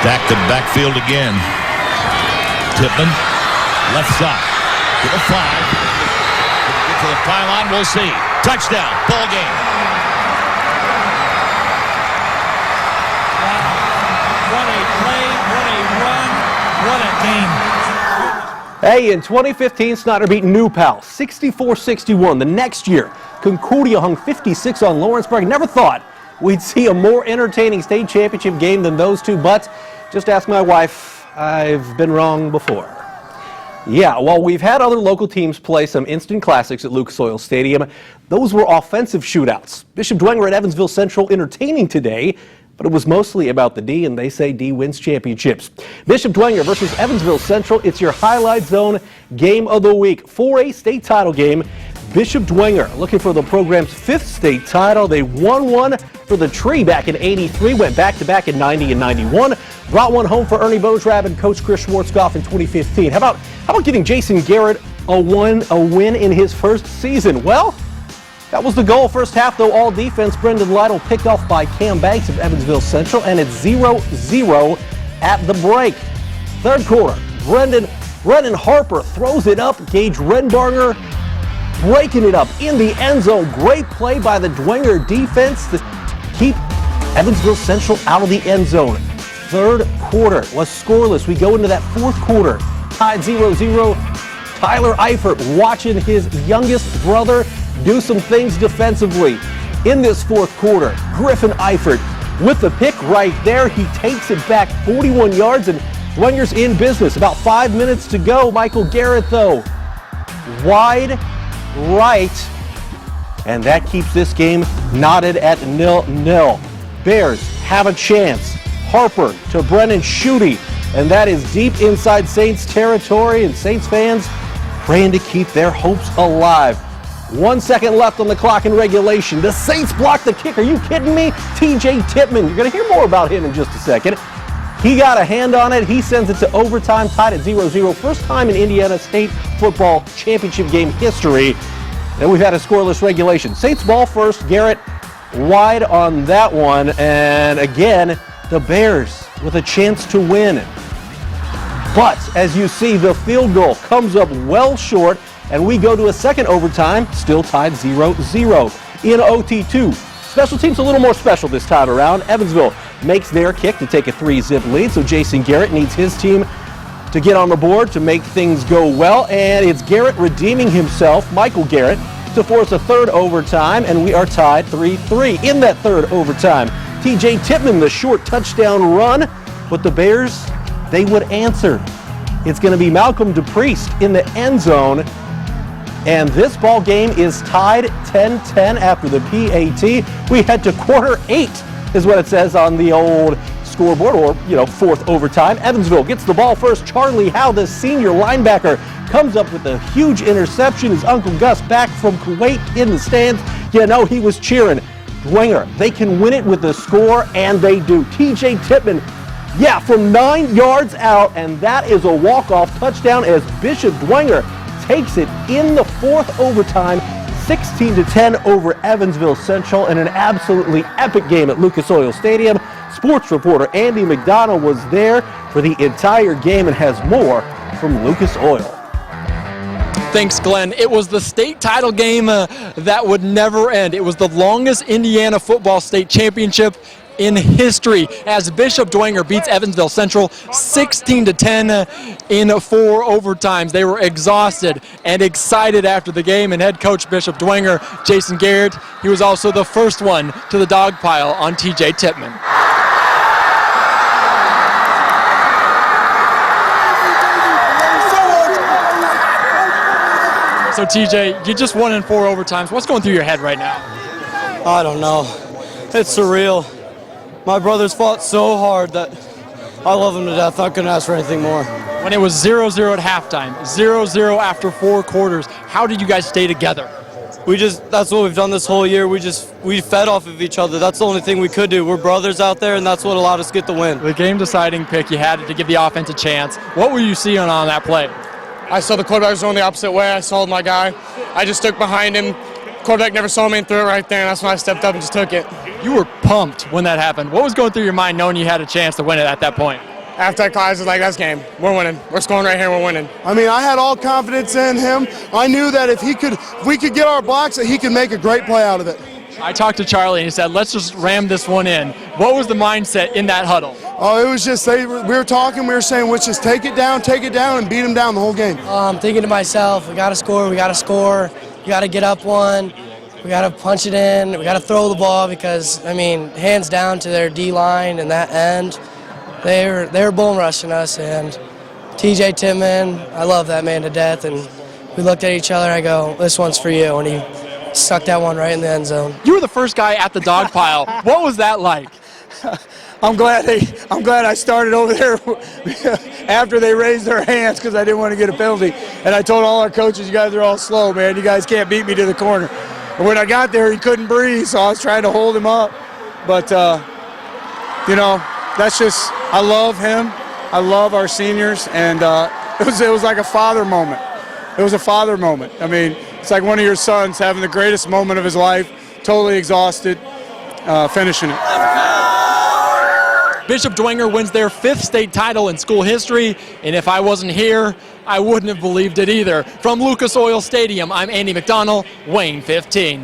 Back to backfield again. Tippmann, left side. To the 5. Get to the pylon, we'll see. Touchdown, ball game. Wow. What a play, what a run, what a game. Hey, in 2015, Snyder beat New Pal 64-61. The next year, Concordia hung 56 on Lawrenceburg. Never thought we'd see a more entertaining state championship game than those two, but just ask my wife. I've been wrong before. Yeah, while we've had other local teams play some instant classics at Lucas Oil Stadium, those were offensive shootouts. Bishop Dwenger at Evansville Central entertaining today, but it was mostly about the D, and they say D wins championships. Bishop Dwenger versus Evansville Central, it's your highlight zone game of the week. 4A state title game. Bishop Dwenger looking for the program's 5th state title. They won one for the Tree back in '83, went back-to-back in '90 and '91, brought one home for Ernie Bodrab and Coach Chris Schwartzkopf in 2015. How about giving Jason Garrett a win in his first season? Well, that was the goal. First half, though, all defense. Brendan Lytle picked off by Cam Banks of Evansville Central, and it's 0-0 at the break. Third quarter, Brendan Harper throws it up. Gage Renbarger breaking it up in the end zone. Great play by the Dwenger defense to keep Evansville Central out of the end zone. Third quarter was scoreless. We go into that fourth quarter, tied 0-0. Tyler Eifert watching his youngest brother do some things defensively. In this fourth quarter, Griffin Eifert with the pick right there. He takes it back 41 yards, and Dwenger's in business. About 5 minutes to go. Michael Garrett, though, wide right, and that keeps this game knotted at 0-0. Bears have a chance. Harper to Brennan Schutte, and that is deep inside Saints territory, and Saints fans praying to keep their hopes alive. 1 second left on the clock in regulation. The Saints block the kick. Are you kidding me? TJ Tippmann. You're going to hear more about him in just a second. He got a hand on it. He sends it to overtime, tied at 0-0. First time in Indiana State football championship game history. And we've had a scoreless regulation. Saints ball first. Garrett wide on that one. And again, the Bears with a chance to win. But as you see, the field goal comes up well short, and we go to a second overtime, still tied 0-0. In OT2, special teams a little more special this time around. Evansville makes their kick to take a 3-zip lead, so Jason Garrett needs his team to get on the board to make things go well, and it's Garrett redeeming himself, Michael Garrett, to force a third overtime, and we are tied 3-3. In that third overtime, TJ Tippmann, the short touchdown run, but the Bears, they would answer. It's going to be Malcolm DePriest in the end zone, and this ball game is tied 10-10 after the PAT. We head to quarter 8 is what it says on the old scoreboard, or, fourth overtime. Evansville gets the ball first. Charlie Howe, the senior linebacker, comes up with a huge interception. His Uncle Gus back from Kuwait in the stands. He was cheering. Dwenger, they can win it with the score, and they do. TJ Tippmann, from 9 yards out, and that is a walk-off touchdown as Bishop Dwenger takes it in the fourth overtime, 16-10 over Evansville Central, in an absolutely epic game at Lucas Oil Stadium. Sports reporter Andy McDonough was there for the entire game and has more from Lucas Oil. Thanks, Glenn. It was the state title game that would never end. It was the longest Indiana football state championship in history as Bishop Dwenger beats Evansville Central 16-10 in 4 overtimes. They were exhausted and excited after the game, and head coach Bishop Dwenger, Jason Garrett, he was also the first one to the dog pile on TJ Tippmann. So TJ, you just won in 4 overtimes. What's going through your head right now? I don't know. It's surreal. My brothers fought so hard that I love them to death. I couldn't ask for anything more. When it was 0-0 at halftime, 0-0 after 4 quarters, how did you guys stay together? That's what we've done this whole year. We fed off of each other. That's the only thing we could do. We're brothers out there, and that's what allowed us to get the win. The game-deciding pick, you had to give the offense a chance. What were you seeing on that play? I saw the quarterback was going the opposite way. I saw my guy. I just stuck behind him. Quarterback never saw me and threw it right there, and that's when I stepped up and just took it. You were pumped when that happened. What was going through your mind knowing you had a chance to win it at that point? after that call, I was like, that's game. We're winning. We're scoring right here. We're winning. I mean, I had all confidence in him. I knew that if we could get our blocks, that he could make a great play out of it. I talked to Charlie and he said, let's just ram this one in. What was the mindset in that huddle? Oh, it was just, we were talking, we were saying, let's just take it down, and beat him down the whole game. I'm thinking to myself, we got to score, we got to get up one, we got to punch it in, we got to throw the ball because, I mean, hands down to their D-line and that end, they were bull rushing us, and TJ Tittman, I love that man to death, and we looked at each other, I go, this one's for you, and he stuck that one right in the end zone. You were the first guy at the dog pile. What was that like? I'm glad I started over there after they raised their hands because I didn't want to get a penalty. And I told all our coaches, you guys are all slow, man. You guys can't beat me to the corner. And when I got there, he couldn't breathe, so I was trying to hold him up. But, you know, that's just, I love him. I love our seniors. And it was like a father moment. It was a father moment. I mean, it's like one of your sons having the greatest moment of his life, totally exhausted, finishing it. Bishop Dwenger wins their 5th state title in school history, and if I wasn't here, I wouldn't have believed it either. From Lucas Oil Stadium, I'm Andy McDonald, Wayne 15.